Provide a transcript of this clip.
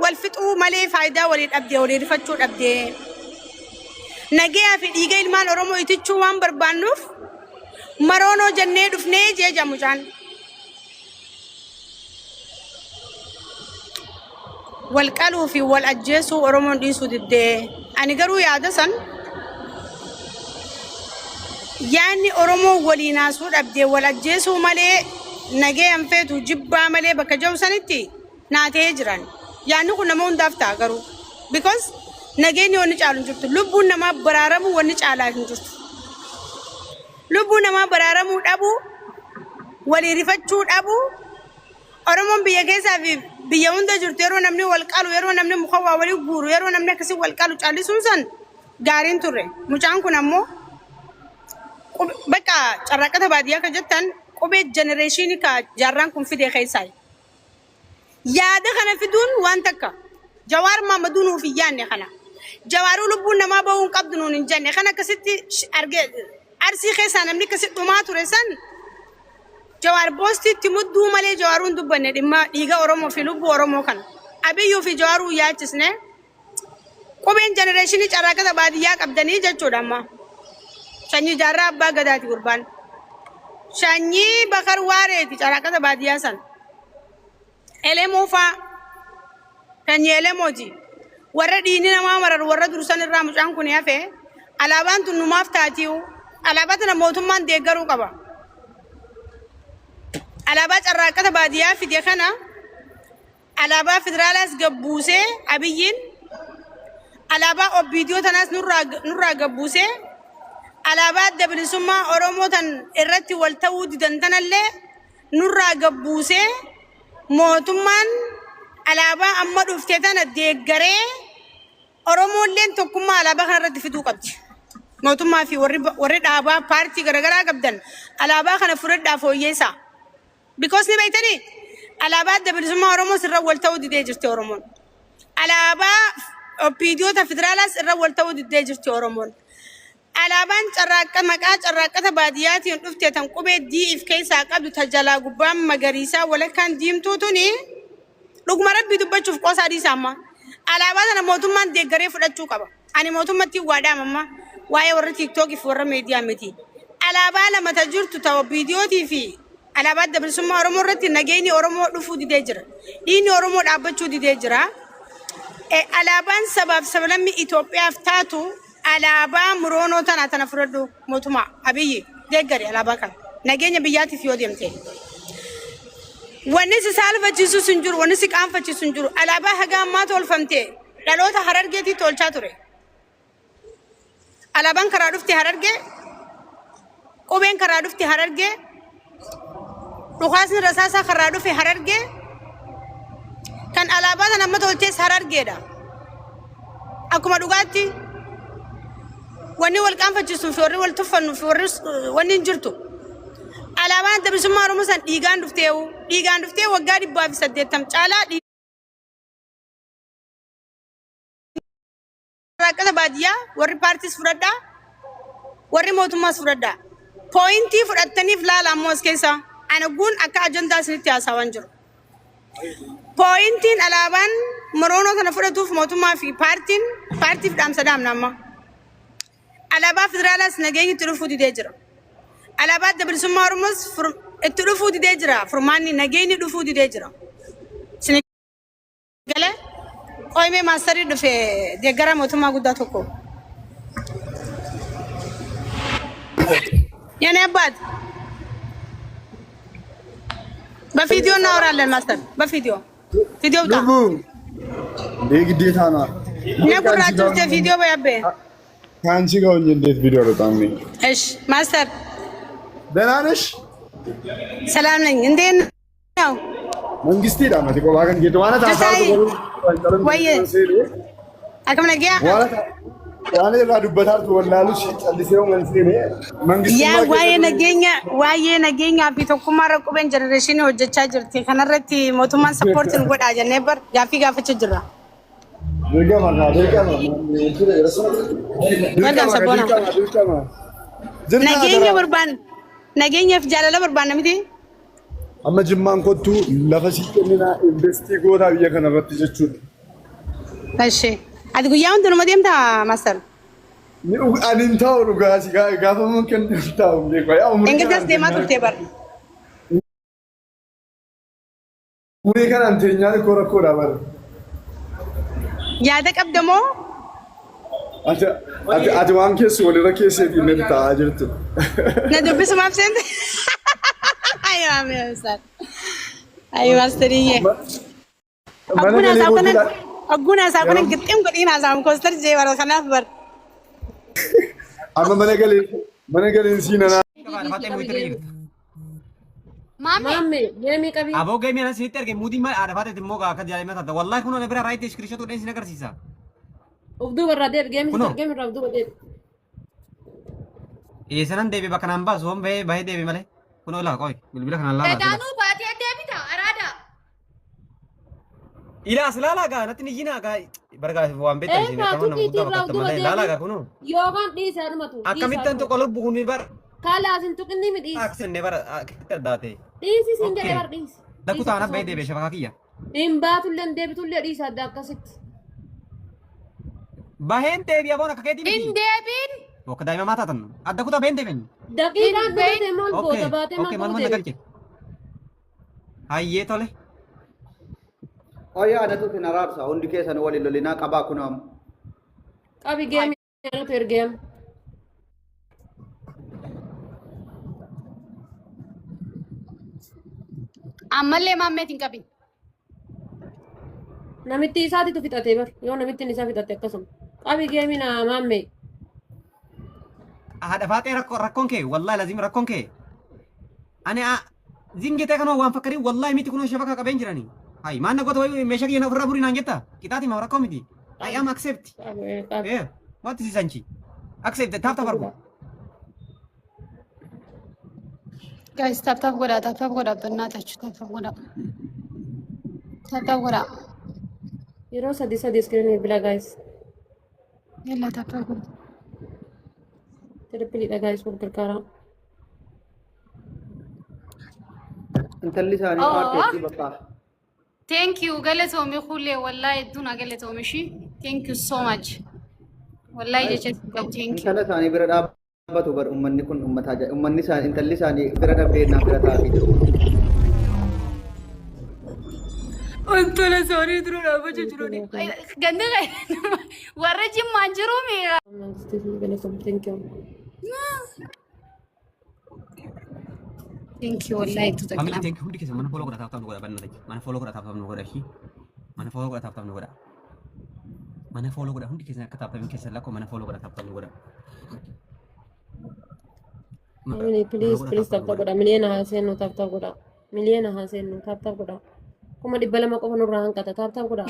والفتو مالي فايدة ولي الأبدي ولي رفتشو الأبدي نجيا في ديجي المان أرومو يتشو وان بربانوف مرونو جنة دفنة جا مجان والكالو في والأجسو أرومو ديسو ددي أنا قرو يا دسن يعني أرومو ولي ناسو الأبدي والأجسو مالي نجيا مفتو جبا مالي بكجو سنتي ناتيجران يعني كنا ما ندافع قرو because نجيني ونجعل نجبت لبونا ما برارمو ونجعل نجبت لبونا ما برارمو أبو ولي رفتشو أبو أرمون بيجهز في بيوند جرتيرو نمني والكالو يرو نمني مخوا ولي بورو يرو نمني كسي والكالو تعلي سونسن قارين توري مجان كنا مو بكا شركة بادية كجتن كوبي جنريشيني كجاران كم في دخيساي يا ده خنا في دون وانتكا جوار ما مدونه في جاني خنا جوارو لبونا ما بون قبضنون جاني خنا كستي أرسي خيسان أمني كستي ما تورسان جوار بوستي تمدو مالي جوارون دبنا دما يجا أورمو في لبو أورمو كان أبي يو في جوارو ياتسنه كوبين جنريشني شراكة بادية قبضني جاتشو دما شاني جارا باغداتي قربان شاني بكر واريتي شراكة بادية سان إلمو فا شاني إلموجي ورديني نما مرر ورد رسان الرامج عنكو نيافه علابان تنماف تاتيو علاباتنا موتمان ديگرو قبا علابات الراكة بادية في ديخنا علابا فدرالس قبوسي أبيين علابا أبيديو تناس نورا قبوسي علابات دبل سما أرومو تن إرتي والتود دنتن اللي نورا قبوسي موتمان علابا أما دفتتنا ديگري أرومو اللين تقوم علابا خنا رد فدو قبدي موتما في ورد آبا بارتي غرغرا قبدن علابا خنا فرد دافو يسا because ni baytani alaba da bilsuma oromo sirra wal tawdi de jirti oromon alaba video ta federalas sirra wal tawdi de jirti oromon alaban charraqa maqa charraqata badiyati dufte tan qube di if kaysa qabdu tajala gubam magarisa wala kan dimtu tuni lugma rabbi dubachuf qosadi sama alaba na motumman de gare fudachu qaba ani motummati wada mamma waye war tiktok if war media meti alaba la matajurtu taw video fi على بعد بالسماء أرمو رتي نجيني أرمو لفو دي دجرا إني أرمو لعبتشو دي دجرا على بان سبب لمي إثيوبيا فتاتو على بان مرونو تنا فردو موتما أبي دجري على باكا نجيني بياتي في يوديم تي ونسي سالفة جيسو سنجور ونسي كام فجي سنجور على بان هجام ما تول فمتي لالو تحرر جيتي تول شاتوري على بان كرادوفتي حرر جي كوبين كرادوفتي حرر جي رخاصن رساسا خرادو في حررجة كان علابات أنا ما تقولتيس حررجة دا أكو ما دوغاتي واني والكام فجسون فوري والتفن فوري واني نجرتو علابات ده بسمارو مثلا ديغان دفتيو وقاري بابي سديتم تعالى راكتا بادية وري بارتيس فردا وري موتوماس فردا بوينتي فراتني فلا موس كيسا أنا أقول أكا أجندة سنتي أسوانجر بوينتين ألابان مرونو تنفرتو في موتوما في بارتي في أمستردام ناما ألابا فدرالس نجيني تلفو دي ديجرا ألابا دبل سما رمز التلفو دي ديجرا فرماني نجيني تلفو دي ديجرا سنجلة قويمي ماستري دفع ديجرا موتوما قد توكو يعني أباد بفيديو نورا للماستر بفيديو فيديو بتاع ديك ديتانا نقول راجل فيديو بيابي كان شيء قاعد ينديت فيديو رتامي ايش ماستر دلانش سلام لين عندين منجستي دا ما تقول لكن جيتو انا تعال وين اكمل نجيا وانا لا دبتار تولالو شيء اللي سيرو منجستي يا واي نجينا في توكما ركوبن جنريشن وجچا جرتي خنرتي موتومان سبورت نقول اجا نيبر غافي تجرا نجينا في جلاله بربان نمدي اما جمان كنتو لفشي كننا انفستي غورا بيا خنرتي جچو ماشي هذا قيام انت ما ديمتها مثلا Ani hin taa'u dhugaasi gaafa mungkin hin taa'u beeku. انك تصدي ما تكتبر Umurii kana anteenyaan koo rakkoodha bara. يادك ابدمو Ati waan keessa walirra keesseetiin natti taa'aa jirtu. ندبس ما بسنت ايوه يا استاذ ايوه استريه Mana أقولنا ساكن قديم قدينا سام كوستر جي ورا خلاف بر amma mana galeen siinanaa. Mami, gemi kabi. Aboo geemii ana sinitti arge muutiin maal aadafaateet immoo akka jaalatama taata. Wallaahi kun ona bira raayitee iskiriishotuu dheensina agarsiisa. Ufdu barra deeb gemi gemi ra ufdu deeb. Eessanan deebi bakka naan baasu hoon bahee deebi malee. Kun olaa qoy bilbila kanaan laala. Daanuu baatee deebita araada. Ilaas laalaa gaa natti ni jinaa gaa bargaa waan beektan isin akkama nama guddaa fakkaata malee laalaa gaa kunoo. Yookaan dhiisaa dhumatu. Akkamittan tokko lubbu kun bar. Kalaasin tuqinni mi dhiisi. Aksenne bar akka addaate. Dhiisi sin jedhee bar dhiisi. Dakku taana bahee deebi shafakaa kiyya. Hin baatullee deebitullee dhiisa adda akkasitti. Baheen deebi aboon akka keetii miti. Hin deebiin. Bokka daa'ima maa taatan adda kutaa baheen deebiin. Daqiiqaan dhugate maal Okay goota baatee okay maal man gootee. nagalche. Hayyee tole. Ayah ada tu kenarar sa undi ke sana wali lolina kaba kunam. Qabi gemi natu ergeem. Ammallee maammeetiin qabin. Namitti isaatitu fixatee bar yoo namitti isaa fixate akkasuma. Qabi gemi na maamme. Haadha faatee rakkoon kee wallaahi lazim rakkoon kee. Ani zingitee kanoo waan fakkarii wallaahi miti kunoo shafakaa qabeen jiranii. Hai maanna goota wayi meeshaa kiyya ofirraa burii naan jetta qixaati ma rakkoo miti. I am accept. Qabi. Eh what is sanchi? Accept taaf taaf argu. Guys, tap godha በእናታችሁ tap godha. Tap godha. Yeroo sadii iskiriinii bila gaayis. Yalla tap godha. Tirippiliidha gaayis wal gargaaraa. Intalli isaanii Oh. paarteetti bakka. Thank you. Galatoomii kullee wallahi hedduun galatoomii shi. Thank you so much. Wallahi jecha qabu thank you. Intala isaanii bira dhaabbatu bar ummanni kun ummata ummanni isaanii intalli isaanii bira dhabdee naa bira taa'aa jiru. Wantoota soorii duruu dhaabbachuu jiru. Ganda warra jimmaan jiru meeqa? Thank you. Thank you wallahi tu Family takna. thank you hundi keessa mana follow godha taaf taaf nu godha banna tachi. Mana follow godha taaf taaf nu godha shi. Mana follow godha taaf taaf nu godha. Mana follow godha hundi keessa akka taaf taaf keessa lakkoo mana follow godha taaf taaf nu godha. Please tap godha miliyoona haaseennu tap godha miliyoona haaseennu tap godha kuma 200 qofa nurraa hanqata tap godha